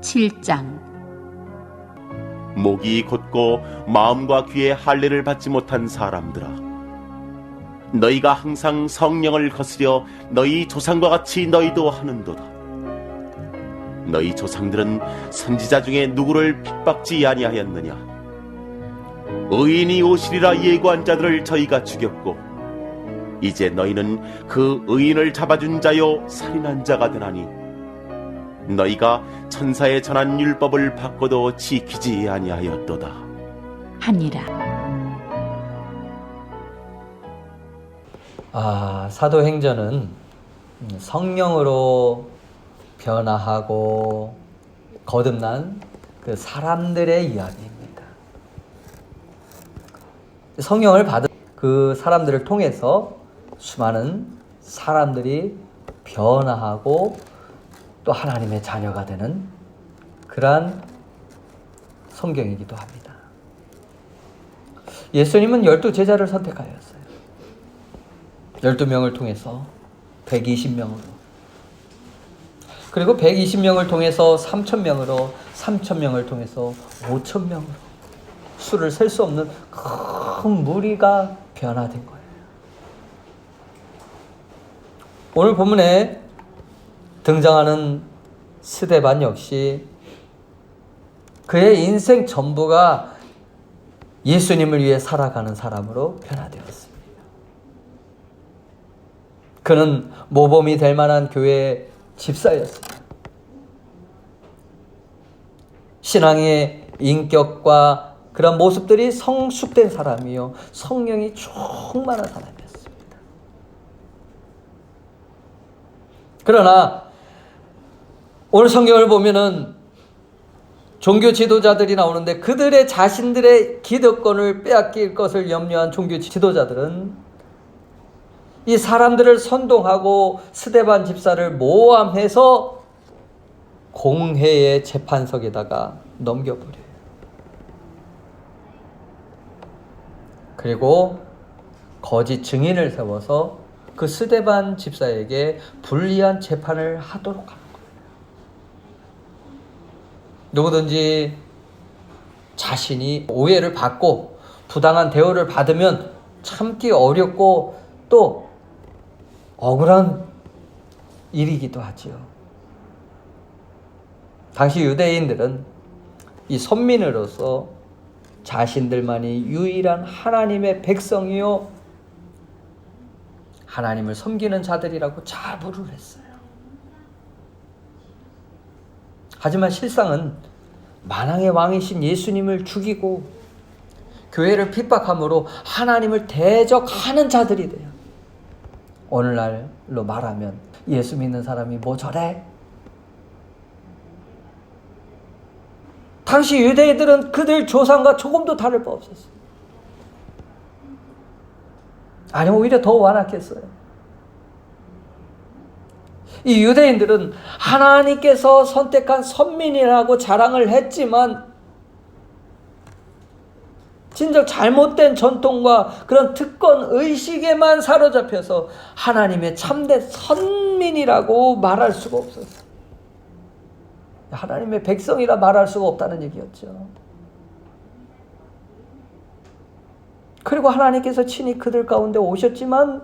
7장. 목이 곧고 마음과 귀에 할례를 받지 못한 사람들아, 너희가 항상 성령을 거스려 너희 조상과 같이 너희도 하는도다. 너희 조상들은 선지자 중에 누구를 핍박지 아니하였느냐? 의인이 오시리라 예고한 자들을 저희가 죽였고, 이제 너희는 그 의인을 잡아준 자요 살인한 자가 되나니, 너희가 천사의 전한 율법을 받고도 지키지 아니하였도다 하니라. 사도행전은 성령으로 변화하고 거듭난 그 사람들의 이야기입니다. 성령을 받은 그 사람들을 통해서 수많은 사람들이 변화하고 또 하나님의 자녀가 되는 그러한 성경이기도 합니다. 예수님은 12제자를 선택하였어요. 12명을 통해서 120명으로, 그리고 120명을 통해서 3,000명으로, 3,000명을 통해서 5,000명으로 수를 셀 수 없는 큰 무리가 변화된 거예요. 오늘 본문에 등장하는 스데반 역시 그의 인생 전부가 예수님을 위해 살아가는 사람으로 변화되었습니다. 그는 모범이 될 만한 교회의 집사였습니다. 신앙의 인격과 그런 모습들이 성숙된 사람이요, 성령이 충만한 사람이었습니다. 그러나 오늘 성경을 보면은 종교 지도자들이 나오는데, 그들의 자신들의 기득권을 빼앗길 것을 염려한 종교 지도자들은 이 사람들을 선동하고 스데반 집사를 모함해서 공회의 재판석에다가 넘겨버려요. 그리고 거짓 증인을 세워서 그 스데반 집사에게 불리한 재판을 하도록 합니다. 누구든지 자신이 오해를 받고 부당한 대우를 받으면 참기 어렵고 또 억울한 일이기도 하지요. 당시 유대인들은 이 선민으로서 자신들만이 유일한 하나님의 백성이요, 하나님을 섬기는 자들이라고 자부를 했어요. 하지만 실상은 만왕의 왕이신 예수님을 죽이고 교회를 핍박함으로 하나님을 대적하는 자들이 돼요. 오늘날로 말하면 예수 믿는 사람이 뭐 저래? 당시 유대인들은 그들 조상과 조금도 다를 바 없었어요. 아니, 오히려 더 완악했어요. 이 유대인들은 하나님께서 선택한 선민이라고 자랑을 했지만, 진짜 잘못된 전통과 그런 특권 의식에만 사로잡혀서 하나님의 참된 선민이라고 말할 수가 없었어요. 하나님의 백성이라 말할 수가 없다는 얘기였죠. 그리고 하나님께서 친히 그들 가운데 오셨지만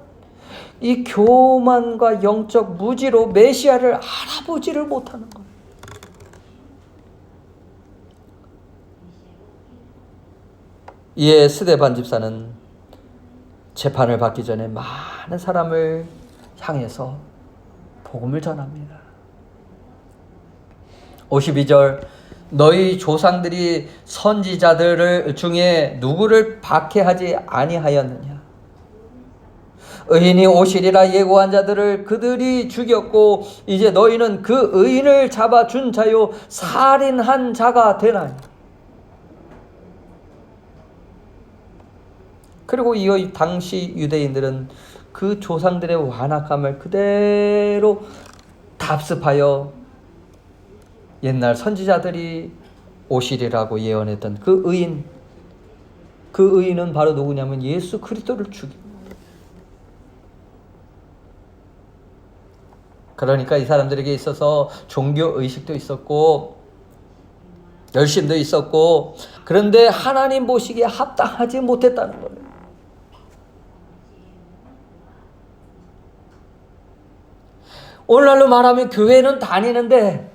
이 교만과 영적 무지로 메시아를 알아보지를 못하는 거예요. 이에 스데반 집사는 재판을 받기 전에 많은 사람을 향해서 복음을 전합니다. 52절, 너희 조상들이 선지자들 중에 누구를 박해하지 아니하였느냐? 의인이 오시리라 예고한 자들을 그들이 죽였고, 이제 너희는 그 의인을 잡아준 자요 살인한 자가 되나니. 그리고 이 당시 유대인들은 그 조상들의 완악함을 그대로 답습하여 옛날 선지자들이 오시리라고 예언했던 그 의인은 바로 누구냐면 예수 그리스도를 죽입니다. 그러니까 이 사람들에게 있어서 종교 의식도 있었고 열심도 있었고, 그런데 하나님 보시기에 합당하지 못했다는 거예요. 오늘날로 말하면 교회는 다니는데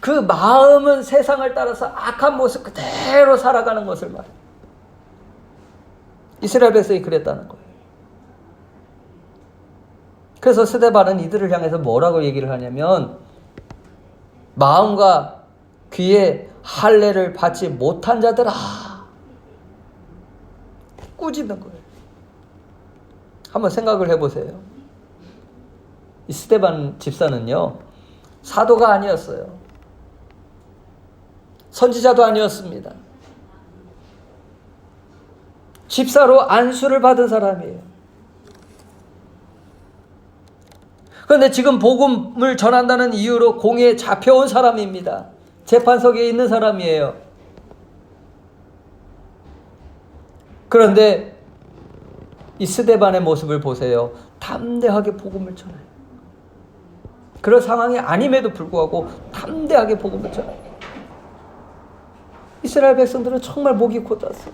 그 마음은 세상을 따라서 악한 모습 그대로 살아가는 것을 말해요. 이스라엘 백성이 그랬다는 거예요. 그래서 스데반은 이들을 향해서 뭐라고 얘기를 하냐면, 마음과 귀에 할례를 받지 못한 자들아, 꾸짖는 거예요. 한번 생각을 해보세요. 이 스데반 집사는요, 사도가 아니었어요. 선지자도 아니었습니다. 집사로 안수를 받은 사람이에요. 그런데 지금 복음을 전한다는 이유로 공회에 잡혀온 사람입니다. 재판석에 있는 사람이에요. 그런데 이 스데반의 모습을 보세요. 담대하게 복음을 전해요. 그런 상황이 아님에도 불구하고 담대하게 복음을 전해요. 이스라엘 백성들은 정말 목이 곧았어요.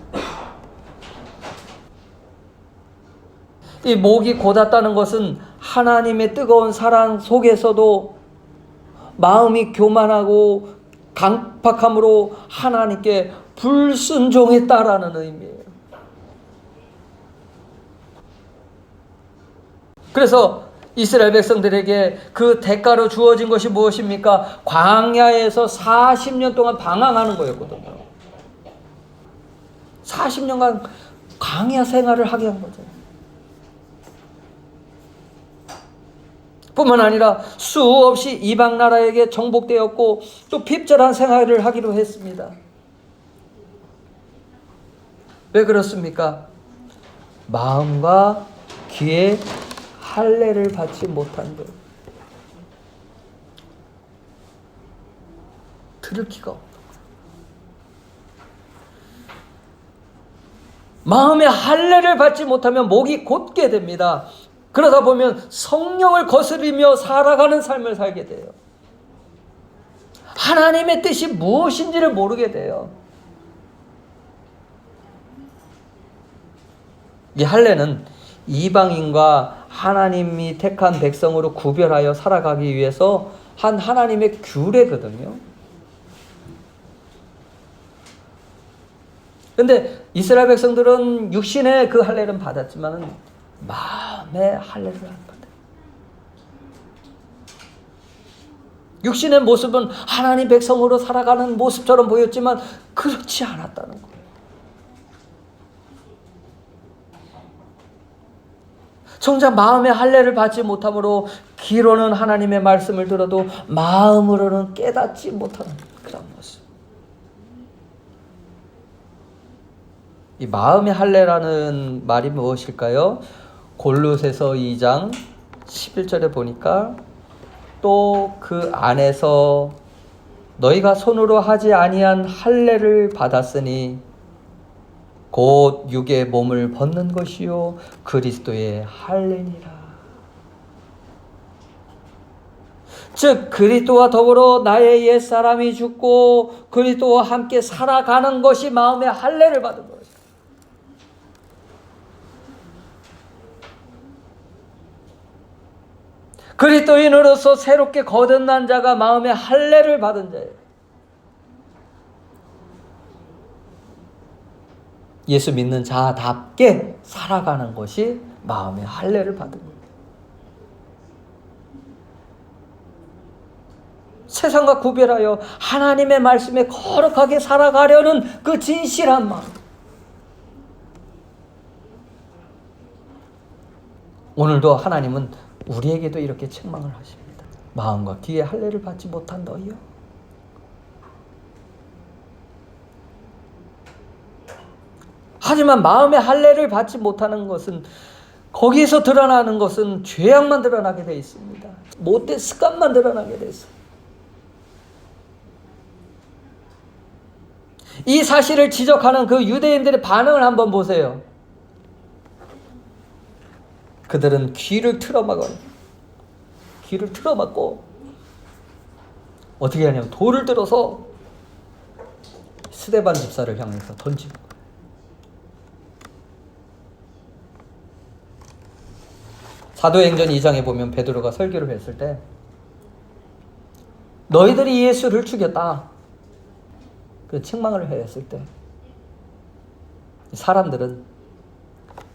이 목이 곧았다는 것은 하나님의 뜨거운 사랑 속에서도 마음이 교만하고 강팍함으로 하나님께 불순종했다라는 의미예요. 그래서 이스라엘 백성들에게 그 대가로 주어진 것이 무엇입니까? 광야에서 40년 동안 방황하는 거였거든요. 40년간 광야 생활을 하게 한 거죠. 뿐만 아니라 수없이 이방 나라에게 정복되었고 또 핍절한 생활을 하기로 했습니다. 왜 그렇습니까? 마음과 귀에 할례를 받지 못한 것. 들을 기가 없는 거예요. 마음의 할례를 받지 못하면 목이 곧게 됩니다. 그러다 보면 성령을 거스르며 살아가는 삶을 살게 돼요. 하나님의 뜻이 무엇인지를 모르게 돼요. 이 할례는 이방인과 하나님이 택한 백성으로 구별하여 살아가기 위해서 한 하나님의 규례거든요. 그런데 이스라엘 백성들은 육신의 그 할례는 받았지만 마음의 할례를 안 받아요. 육신의 모습은 하나님 백성으로 살아가는 모습처럼 보였지만 그렇지 않았다는 거예요. 정작 마음의 할례를 받지 못함으로 귀로는 하나님의 말씀을 들어도 마음으로는 깨닫지 못하는 그런 모습. 이 마음의 할례라는 말이 무엇일까요? 골로새서 2장 11절에 보니까 또 그 안에서 너희가 손으로 하지 아니한 할례를 받았으니 곧 육의 몸을 벗는 것이요 그리스도의 할례니라. 즉 그리스도와 더불어 나의 옛사람이 죽고 그리스도와 함께 살아가는 것이 마음의 할례를 받은 것이다. 그리스도인으로서 새롭게 거듭난 자가 마음의 할례를 받은 자예요. 예수 믿는 자답게 살아가는 것이 마음의 할례를 받은 거예요. 세상과 구별하여 하나님의 말씀에 거룩하게 살아가려는 그 진실한 마음. 오늘도 하나님은 우리에게도 이렇게 책망을 하십니다. 마음과 귀에 할례를 받지 못한 너희요. 하지만 마음의 할례를 받지 못하는 것은 거기에서 드러나는 것은 죄악만 드러나게 되어 있습니다. 못된 습관만 드러나게 되어 있습니다. 이 사실을 지적하는 그 유대인들의 반응을 한번 보세요. 그들은 귀를 틀어막고 어떻게 하냐면 돌을 들어서 스데반 집사를 향해서 던지는 거예요. 사도행전 2장에 보면 베드로가 설교를 했을 때 너희들이 예수를 죽였다, 그 책망을 했을 때 사람들은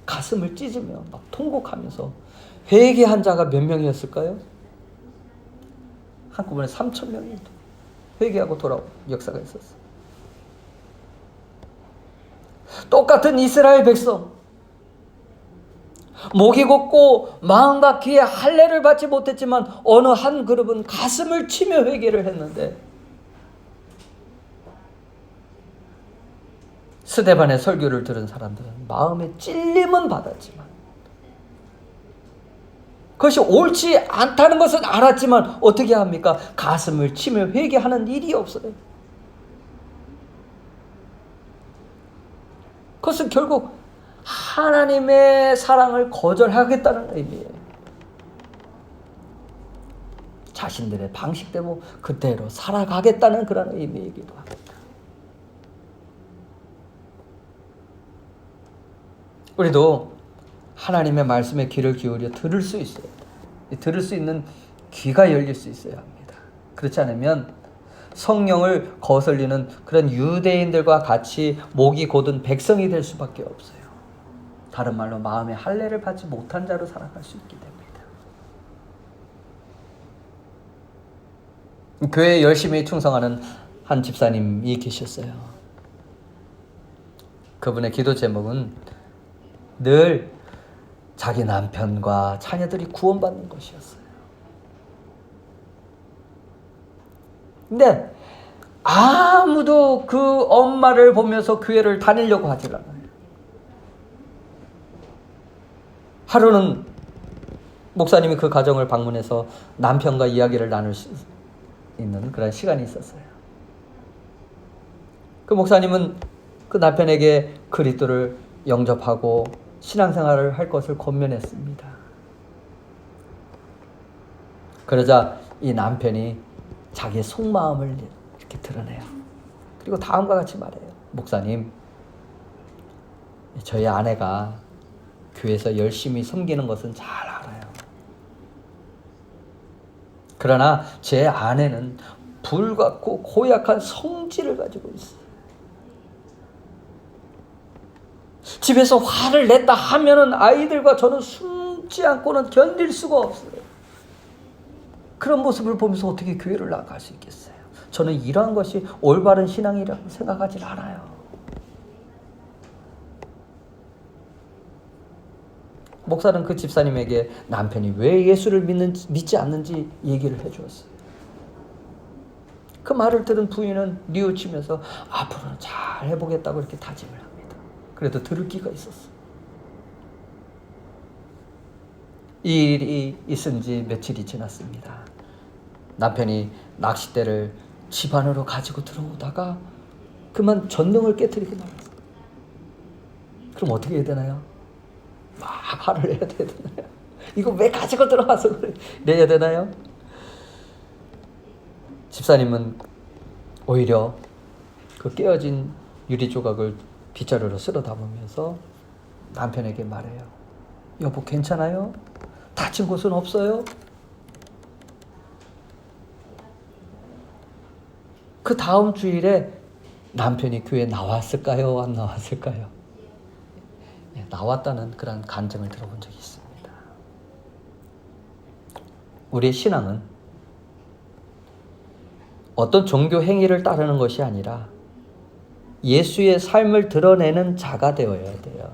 가슴을 찢으며 막 통곡하면서 회개한 자가 몇 명이었을까요? 한꺼번에 3,000명이 회개하고 돌아온 역사가 있었어요. 똑같은 이스라엘 백성, 목이 곧고 마음과 귀에 할례를 받지 못했지만 어느 한 그룹은 가슴을 치며 회개를 했는데 스데반의 설교를 들은 사람들은 마음에 찔림은 받았지만 그것이 옳지 않다는 것은 알았지만 어떻게 합니까? 가슴을 치며 회개하는 일이 없어요. 그것은 결국 하나님의 사랑을 거절하겠다는 의미예요. 자신들의 방식대로 그대로 살아가겠다는 그런 의미이기도 합니다. 우리도 하나님의 말씀에 귀를 기울여 들을 수 있어야 돼요. 들을 수 있는 귀가 열릴 수 있어야 합니다. 그렇지 않으면 성령을 거슬리는 그런 유대인들과 같이 목이 곧은 백성이 될 수밖에 없어요. 다른 말로 마음의 할례를 받지 못한 자로 살아갈 수 있게 됩니다. 교회에 열심히 충성하는 한 집사님이 계셨어요. 그분의 기도 제목은 늘 자기 남편과 자녀들이 구원받는 것이었어요. 근데 아무도 그 엄마를 보면서 교회를 다니려고 하질 않아요. 하루는 목사님이 그 가정을 방문해서 남편과 이야기를 나눌 수 있는 그런 시간이 있었어요. 그 목사님은 그 남편에게 그리스도를 영접하고 신앙생활을 할 것을 권면했습니다. 그러자 이 남편이 자기의 속마음을 이렇게 드러내요. 그리고 다음과 같이 말해요. 목사님, 저희 아내가 교회에서 열심히 섬기는 것은 잘 알아요. 그러나 제 아내는 불같고 고약한 성질을 가지고 있어요. 집에서 화를 냈다 하면은 아이들과 저는 숨지 않고는 견딜 수가 없어요. 그런 모습을 보면서 어떻게 교회를 나갈 수 있겠어요? 저는 이러한 것이 올바른 신앙이라고 생각하지 않아요. 목사는 그 집사님에게 남편이 왜 예수를 믿지 않는지 얘기를 해주었어요. 그 말을 들은 부인은 뉘우치면서 앞으로는 잘 해보겠다고 이렇게 다짐을 합니다. 그래도 들을 기가 있었어요. 이 일이 있은 지 며칠이 지났습니다. 남편이 낚싯대를 집 안으로 가지고 들어오다가 그만 전등을 깨트리고 나왔어요. 그럼 어떻게 해야 되나요? 막 화를 내야 되나요? 이거 왜 가지고 들어와서 내야 되나요? 집사님은 오히려 그 깨어진 유리 조각을 빗자루로 쓸어 담으면서 남편에게 말해요. 여보, 괜찮아요? 다친 곳은 없어요? 그 다음 주일에 남편이 교회에 나왔을까요? 안 나왔을까요? 나왔다는 그런 간증을 들어본 적이 있습니다. 우리의 신앙은 어떤 종교 행위를 따르는 것이 아니라 예수의 삶을 드러내는 자가 되어야 돼요.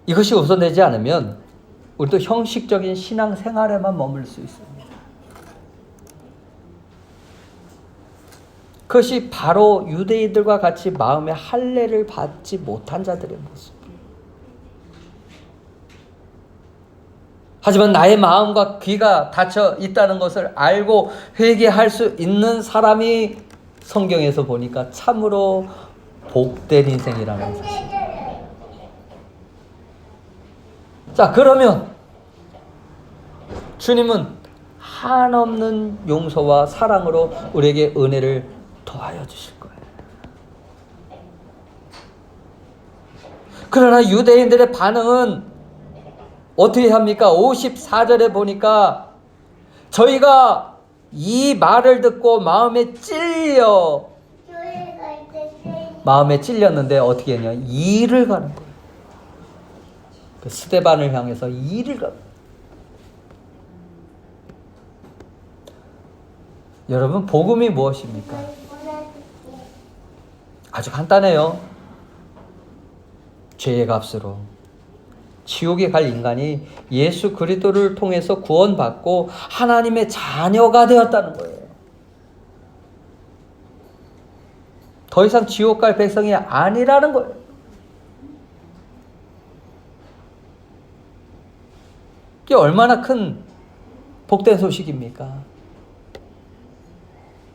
이것이 우선되지 않으면 우리도 형식적인 신앙생활에만 머물 수 있습니다. 그것이 바로 유대인들과 같이 마음의 할례를 받지 못한 자들의 모습이에요. 하지만 나의 마음과 귀가 닫혀 있다는 것을 알고 회개할 수 있는 사람이 성경에서 보니까 참으로 복된 인생이라는 사실이에요. 자, 그러면 주님은 한없는 용서와 사랑으로 우리에게 은혜를 더하여 주실 거예요. 그러나 유대인들의 반응은 어떻게 합니까? 54절에 보니까 저희가 이 말을 듣고 마음에 찔렸는데 어떻게 했냐? 일을 가는 거예요. 그 스데반을 향해서 일을 가는 거예요. 여러분, 복음이 무엇입니까? 아주 간단해요. 죄의 값으로 지옥에 갈 인간이 예수 그리스도를 통해서 구원받고 하나님의 자녀가 되었다는 거예요. 더 이상 지옥 갈 백성이 아니라는 거예요. 이게 얼마나 큰 복된 소식입니까?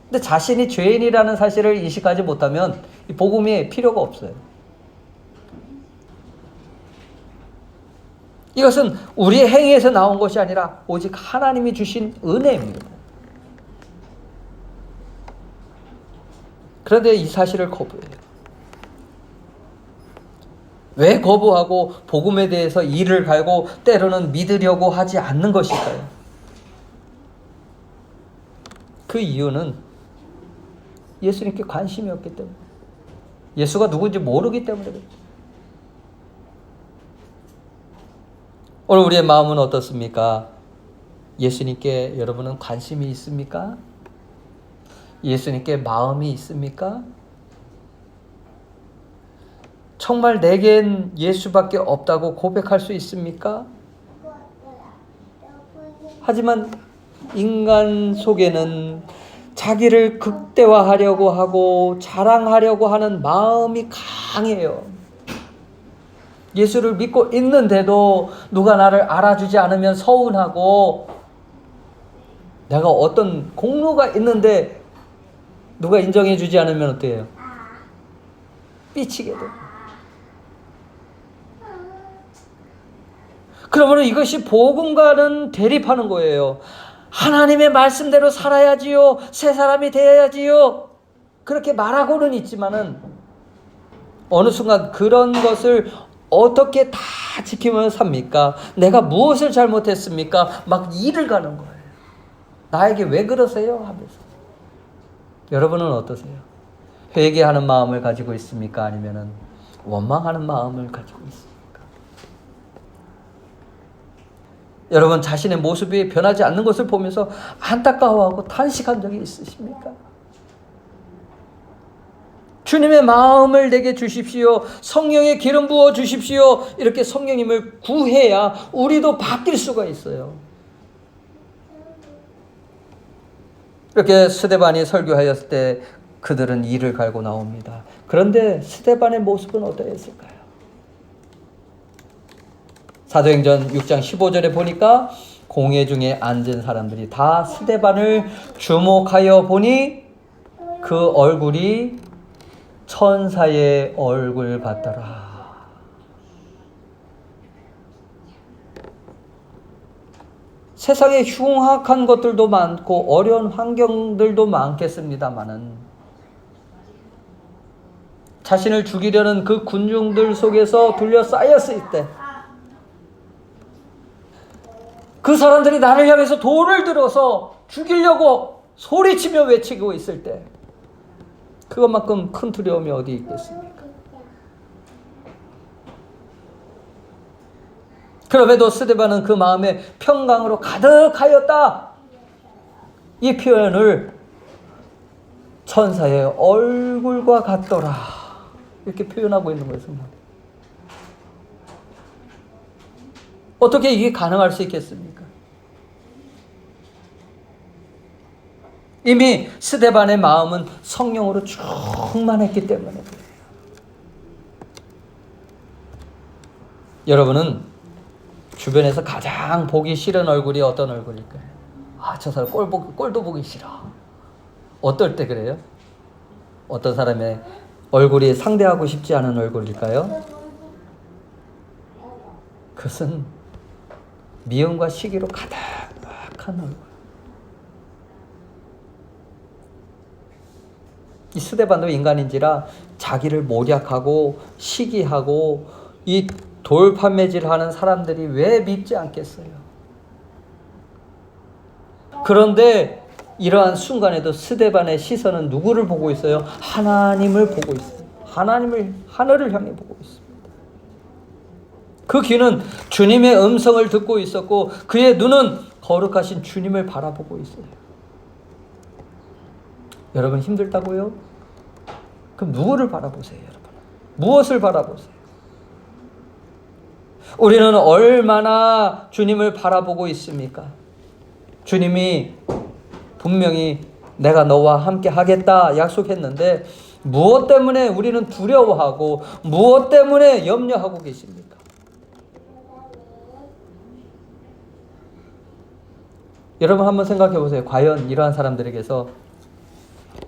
근데 자신이 죄인이라는 사실을 인식하지 못하면 이 복음이 필요가 없어요. 이것은 우리의 행위에서 나온 것이 아니라 오직 하나님이 주신 은혜입니다. 그런데 이 사실을 거부해요. 왜 거부하고 복음에 대해서 이를 갈고 때로는 믿으려고 하지 않는 것일까요? 그 이유는 예수님께 관심이 없기 때문에, 예수가 누군지 모르기 때문에 그래요. 오늘 우리의 마음은 어떻습니까? 예수님께 여러분은 관심이 있습니까? 예수님께 마음이 있습니까? 정말 내겐 예수밖에 없다고 고백할 수 있습니까? 하지만 인간 속에는 자기를 극대화하려고 하고 자랑하려고 하는 마음이 강해요. 예수를 믿고 있는데도 누가 나를 알아주지 않으면 서운하고, 내가 어떤 공로가 있는데 누가 인정해주지 않으면 어때요? 삐치게 돼요. 그러므로 이것이 복음과는 대립하는 거예요. 하나님의 말씀대로 살아야지요, 새 사람이 되어야지요, 그렇게 말하고는 있지만은 어느 순간 그런 것을 어떻게 다 지키면서 삽니까? 내가 무엇을 잘못했습니까? 막 일을 가는 거예요. 나에게 왜 그러세요? 하면서. 여러분은 어떠세요? 회개하는 마음을 가지고 있습니까? 아니면은 원망하는 마음을 가지고 있습니까? 여러분, 자신의 모습이 변하지 않는 것을 보면서 안타까워하고 탄식한 적이 있으십니까? 주님의 마음을 내게 주십시오. 성령의 기름 부어 주십시오. 이렇게 성령님을 구해야 우리도 바뀔 수가 있어요. 이렇게 스데반이 설교하였을 때 그들은 이를 갈고 나옵니다. 그런데 스데반의 모습은 어떠했을까요? 사도행전 6장 15절에 보니까 공회 중에 앉은 사람들이 다 스데반을 주목하여 보니 그 얼굴이 천사의 얼굴 같더라. 세상에 흉악한 것들도 많고 어려운 환경들도 많겠습니다마는 자신을 죽이려는 그 군중들 속에서 둘러싸였을 때, 그 사람들이 나를 향해서 돌을 들어서 죽이려고 소리치며 외치고 있을 때, 그것만큼 큰 두려움이 어디 있겠습니까? 그럼에도 스데반은 그 마음에 평강으로 가득하였다. 이 표현을 천사의 얼굴과 같더라, 이렇게 표현하고 있는 것입니다. 어떻게 이게 가능할 수 있겠습니까? 이미 스데반의 마음은 성령으로 충만했기 때문에 그래요. 여러분은 주변에서 가장 보기 싫은 얼굴이 어떤 얼굴일까요? 저 사람 꼴도 보기 싫어. 어떨 때 그래요? 어떤 사람의 얼굴이 상대하고 싶지 않은 얼굴일까요? 그것은 미움과 시기로 가득한 얼굴. 이 스데반도 인간인지라 자기를 모략하고 시기하고 이 돌판매질하는 사람들이 왜 믿지 않겠어요? 그런데 이러한 순간에도 스데반의 시선은 누구를 보고 있어요? 하나님을 보고 있어요. 하늘을 향해 보고 있습니다. 그 귀는 주님의 음성을 듣고 있었고 그의 눈은 거룩하신 주님을 바라보고 있어요. 여러분 힘들다고요? 그럼 누구를 바라보세요, 여러분? 무엇을 바라보세요? 우리는 얼마나 주님을 바라보고 있습니까? 주님이 분명히 내가 너와 함께 하겠다 약속했는데 무엇 때문에 우리는 두려워하고 무엇 때문에 염려하고 계십니까? 여러분 한번 생각해 보세요. 과연 이러한 사람들에게서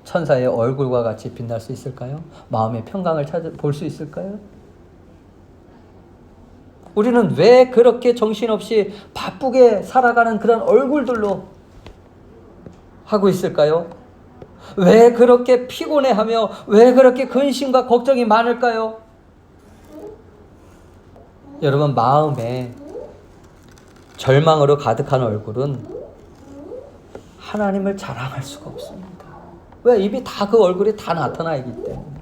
천사의 얼굴과 같이 빛날 수 있을까요? 마음의 평강을 볼 수 있을까요? 우리는 왜 그렇게 정신없이 바쁘게 살아가는 그런 얼굴들로 하고 있을까요? 왜 그렇게 피곤해하며 왜 그렇게 근심과 걱정이 많을까요? 여러분 마음에 절망으로 가득한 얼굴은 하나님을 자랑할 수가 없습니다. 왜? 입이 다 그 얼굴이 다 나타나 있기 때문에.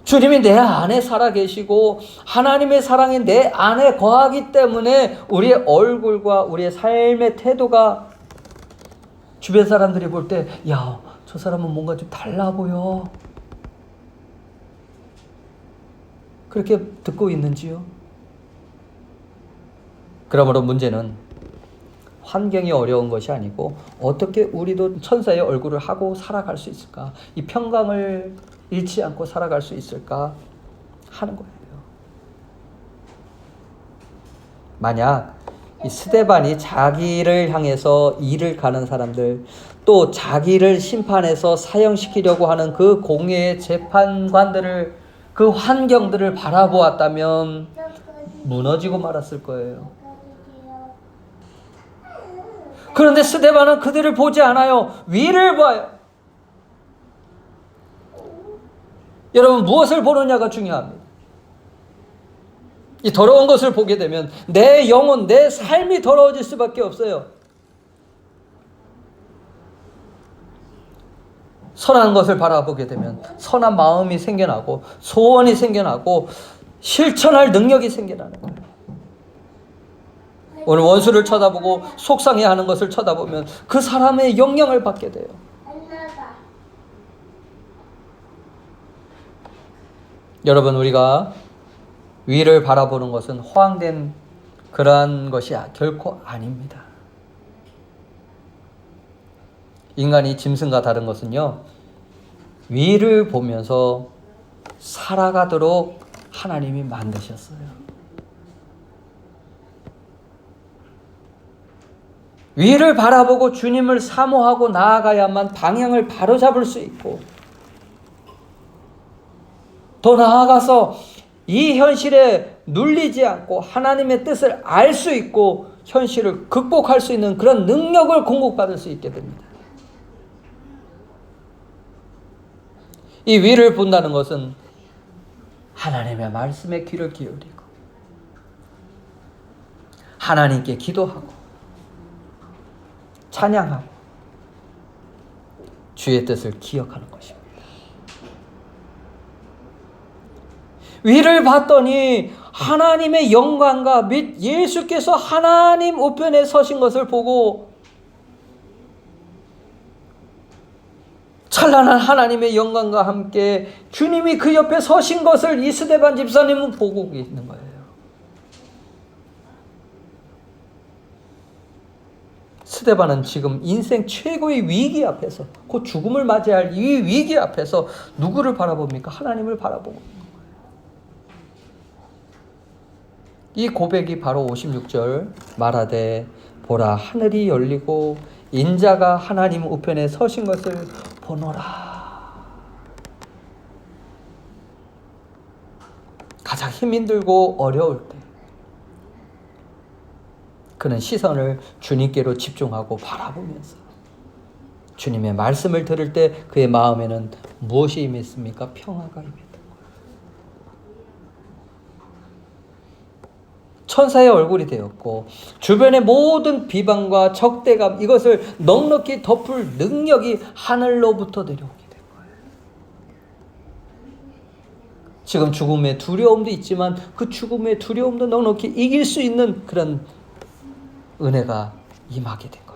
주님이 내 안에 살아계시고 하나님의 사랑이 내 안에 거하기 때문에 우리의 얼굴과 우리의 삶의 태도가 주변 사람들이 볼 때 야, 저 사람은 뭔가 좀 달라 보여. 그렇게 듣고 있는지요? 그러므로 문제는 환경이 어려운 것이 아니고 어떻게 우리도 천사의 얼굴을 하고 살아갈 수 있을까? 이 평강을 잃지 않고 살아갈 수 있을까 하는 거예요. 만약 이 스데반이 자기를 향해서 일을 가는 사람들, 또 자기를 심판해서 사형시키려고 하는 그 공의의 재판관들을, 그 환경들을 바라보았다면 무너지고 말았을 거예요. 그런데 스데반은 그들을 보지 않아요. 위를 봐요. 여러분 무엇을 보느냐가 중요합니다. 이 더러운 것을 보게 되면 내 영혼, 내 삶이 더러워질 수밖에 없어요. 선한 것을 바라보게 되면 선한 마음이 생겨나고 소원이 생겨나고 실천할 능력이 생겨나는 거예요. 오늘 원수를 쳐다보고 속상해하는 것을 쳐다보면 그 사람의 영향을 받게 돼요. 여러분 우리가 위를 바라보는 것은 허황된 그러한 것이 결코 아닙니다. 인간이 짐승과 다른 것은요, 위를 보면서 살아가도록 하나님이 만드셨어요. 위를 바라보고 주님을 사모하고 나아가야만 방향을 바로잡을 수 있고, 더 나아가서 이 현실에 눌리지 않고 하나님의 뜻을 알 수 있고 현실을 극복할 수 있는 그런 능력을 공급받을 수 있게 됩니다. 이 위를 본다는 것은 하나님의 말씀에 귀를 기울이고 하나님께 기도하고 찬양하고 주의 뜻을 기억하는 것입니다. 위를 봤더니 하나님의 영광과 및 예수께서 하나님 우편에 서신 것을 보고 찬란한 하나님의 영광과 함께 주님이 그 옆에 서신 것을 이 스데반 집사님은 보고 있는 거예요. 스데반은 지금 인생 최고의 위기 앞에서, 곧 죽음을 맞이할 이 위기 앞에서 누구를 바라봅니까? 하나님을 바라보고 있는 거예요. 이 고백이 바로 56절 말하되 보라 하늘이 열리고 인자가 하나님 우편에 서신 것을 보노라. 가장 힘들고 어려울 때 그는 시선을 주님께로 집중하고 바라보면서 주님의 말씀을 들을 때 그의 마음에는 무엇이 임했습니까? 평화가 임했던 거예요. 천사의 얼굴이 되었고 주변의 모든 비방과 적대감 이것을 넉넉히 덮을 능력이 하늘로부터 내려오게 된 거예요. 지금 죽음의 두려움도 있지만 그 죽음의 두려움도 넉넉히 이길 수 있는 그런 은혜가 임하게 된 거예요.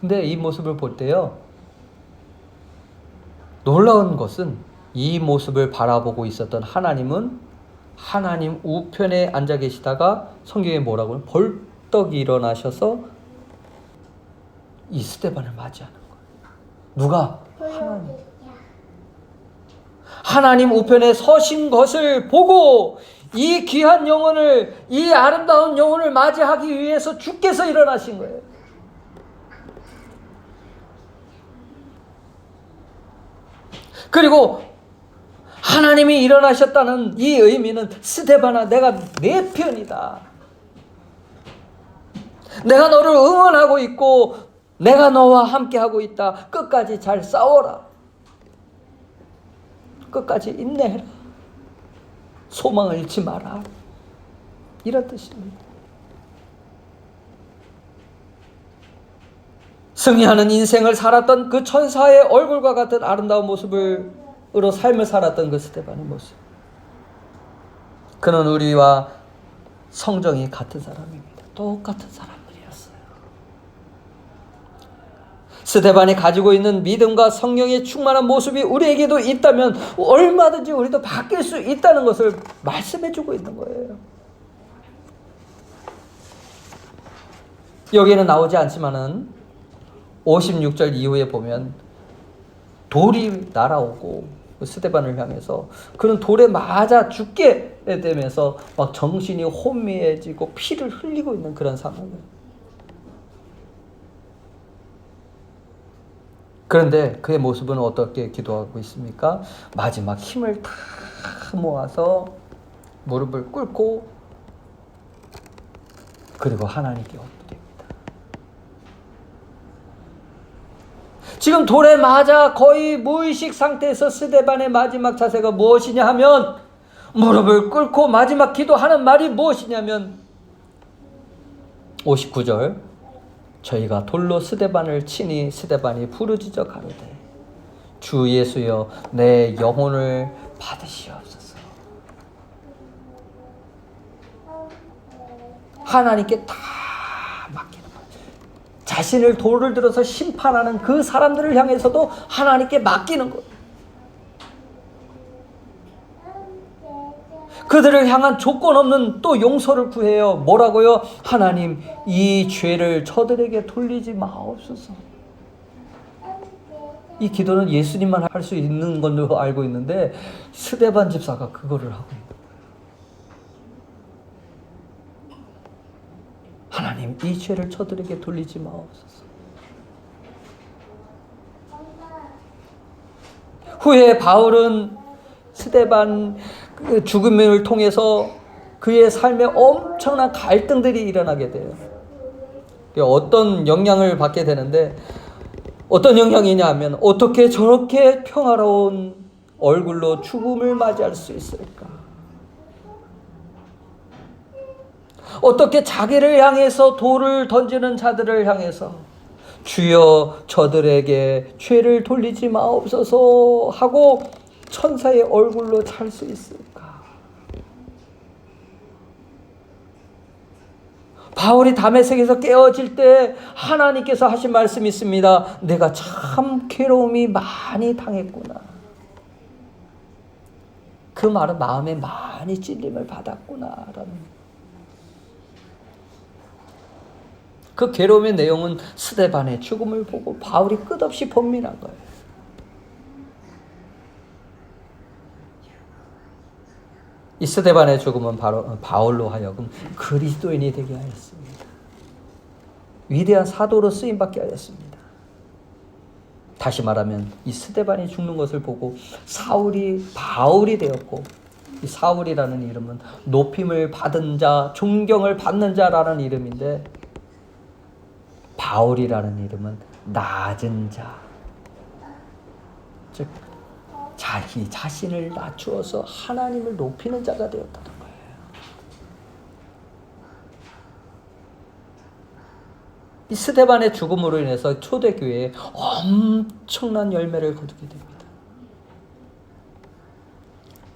근데 이 모습을 볼 때요, 놀라운 것은 이 모습을 바라보고 있었던 하나님은 하나님 우편에 앉아 계시다가 성경에 뭐라고 하면 벌떡 일어나셔서 이 스데반을 맞이하는 거예요. 누가? 하나님. 하나님 우편에 서신 것을 보고 이 귀한 영혼을, 이 아름다운 영혼을 맞이하기 위해서 주께서 일어나신 거예요. 그리고 하나님이 일어나셨다는 이 의미는 스데반아, 내가 내 편이다. 내가 너를 응원하고 있고 내가 너와 함께하고 있다. 끝까지 잘 싸워라. 끝까지 인내해라. 소망을 잃지 마라. 이런 뜻입니다. 승리하는 인생을 살았던 그 천사의 얼굴과 같은 아름다운 모습으로 삶을 살았던 그 스데반의 모습. 그는 우리와 성정이 같은 사람입니다. 똑같은 사람들이었어요. 스데반이 가지고 있는 믿음과 성령의 충만한 모습이 우리에게도 있다면 얼마든지 우리도 바뀔 수 있다는 것을 말씀해주고 있는 거예요. 여기에는 나오지 않지만은 56절 이후에 보면 돌이 날아오고 스데반을 향해서 그는 돌에 맞아 죽게 되면서 막 정신이 혼미해지고 피를 흘리고 있는 그런 상황이에요. 그런데 그의 모습은 어떻게 기도하고 있습니까? 마지막 힘을 다 모아서 무릎을 꿇고 그리고 하나님께 엎드립니다. 지금 돌에 맞아 거의 무의식 상태에서 스데반의 마지막 자세가 무엇이냐 하면 무릎을 꿇고 마지막 기도하는 말이 무엇이냐면 59절 저희가 돌로 스데반을 치니 스데반이 부르짖어 가로되 주 예수여 내 영혼을 받으시옵소서. 하나님께 다 맡기는 거예요. 자신을 돌을 들어서 심판하는 그 사람들을 향해서도 하나님께 맡기는 거예요. 그들을 향한 조건 없는 또 용서를 구해요. 뭐라고요? 하나님, 이 죄를 저들에게 돌리지 마옵소서. 이 기도는 예수님만 할 수 있는 걸로 알고 있는데 스데반 집사가 그거를 하고 있는 거예요. 하나님, 이 죄를 저들에게 돌리지 마옵소서. 후에 바울은 스데반 죽음을 통해서 그의 삶에 엄청난 갈등들이 일어나게 돼요. 어떤 영향을 받게 되는데 어떤 영향이냐 하면 어떻게 저렇게 평화로운 얼굴로 죽음을 맞이할 수 있을까? 어떻게 자기를 향해서 돌을 던지는 자들을 향해서 주여 저들에게 죄를 돌리지 마옵소서 하고 천사의 얼굴로 잘 수 있을까? 바울이 다메섹에서 깨어질 때 하나님께서 하신 말씀이 있습니다. 내가 참 괴로움이 많이 당했구나. 그 말은 마음에 많이 찔림을 받았구나라는. 그 괴로움의 내용은 스데반의 죽음을 보고 바울이 끝없이 번민한 거예요. 이 스데반의 죽음은 바로 바울로 하여금 그리스도인이 되게 하였습니다. 위대한 사도로 쓰임받게 하였습니다. 다시 말하면 이 스데반이 죽는 것을 보고 사울이 바울이 되었고, 이 사울이라는 이름은 높임을 받은 자, 존경을 받는 자라는 이름인데 바울이라는 이름은 낮은 자, 즉 자기 자신을 낮추어서 하나님을 높이는 자가 되었다는 거예요. 이 스데반의 죽음으로 인해서 초대교회에 엄청난 열매를 거두게 됩니다.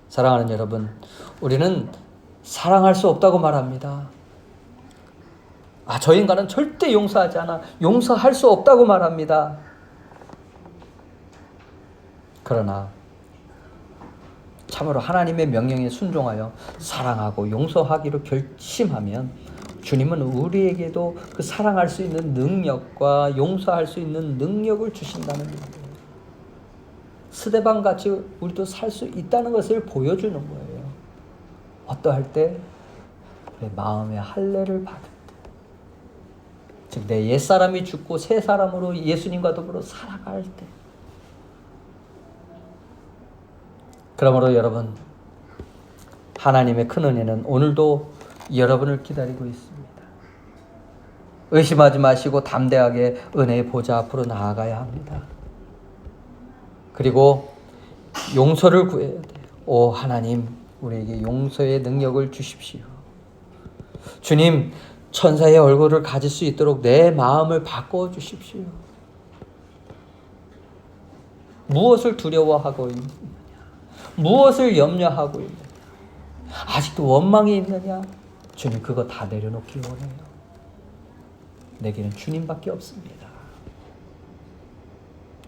사랑하는 여러분, 우리는 사랑할 수 없다고 말합니다. 저 인간은 절대 용서하지 않아. 용서할 수 없다고 말합니다. 그러나 참으로 하나님의 명령에 순종하여 사랑하고 용서하기로 결심하면 주님은 우리에게도 그 사랑할 수 있는 능력과 용서할 수 있는 능력을 주신다는 거예요. 스데반같이 우리도 살 수 있다는 것을 보여주는 거예요. 어떠할 때? 내 마음의 할례를 받을 때. 즉 내 옛사람이 죽고 새 사람으로 예수님과 더불어 살아갈 때. 그러므로 여러분, 하나님의 큰 은혜는 오늘도 여러분을 기다리고 있습니다. 의심하지 마시고 담대하게 은혜의 보좌 앞으로 나아가야 합니다. 그리고 용서를 구해야 돼요. 오 하나님, 우리에게 용서의 능력을 주십시오. 주님, 천사의 얼굴을 가질 수 있도록 내 마음을 바꿔 주십시오. 무엇을 두려워하고 있느냐? 무엇을 염려하고 있느냐? 아직도 원망이 있느냐? 주님, 그거 다 내려놓기 원해요. 내게는 주님밖에 없습니다.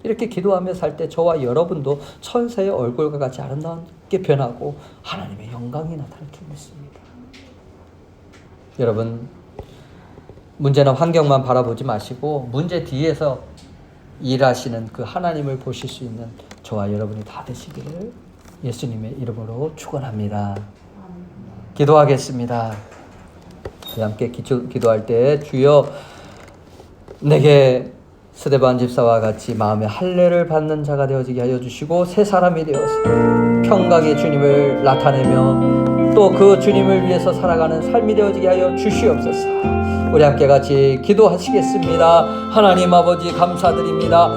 이렇게 기도하며 살 때 저와 여러분도 천사의 얼굴과 같이 아름답게 변하고 하나님의 영광이 나타날 줄 믿습니다. 여러분, 문제나 환경만 바라보지 마시고 문제 뒤에서 일하시는 그 하나님을 보실 수 있는 저와 여러분이 다 되시기를 예수님의 이름으로 축원합니다. 기도하겠습니다. 함께 기도할 때 주여, 내게 스데반 집사와 같이 마음의 할례를 받는 자가 되어지게 하여 주시고 새 사람이 되어서 평강의 주님을 나타내며 또 그 주님을 위해서 살아가는 삶이 되어지게 하여 주시옵소서. 우리 함께 같이 기도하시겠습니다. 하나님 아버지, 감사드립니다.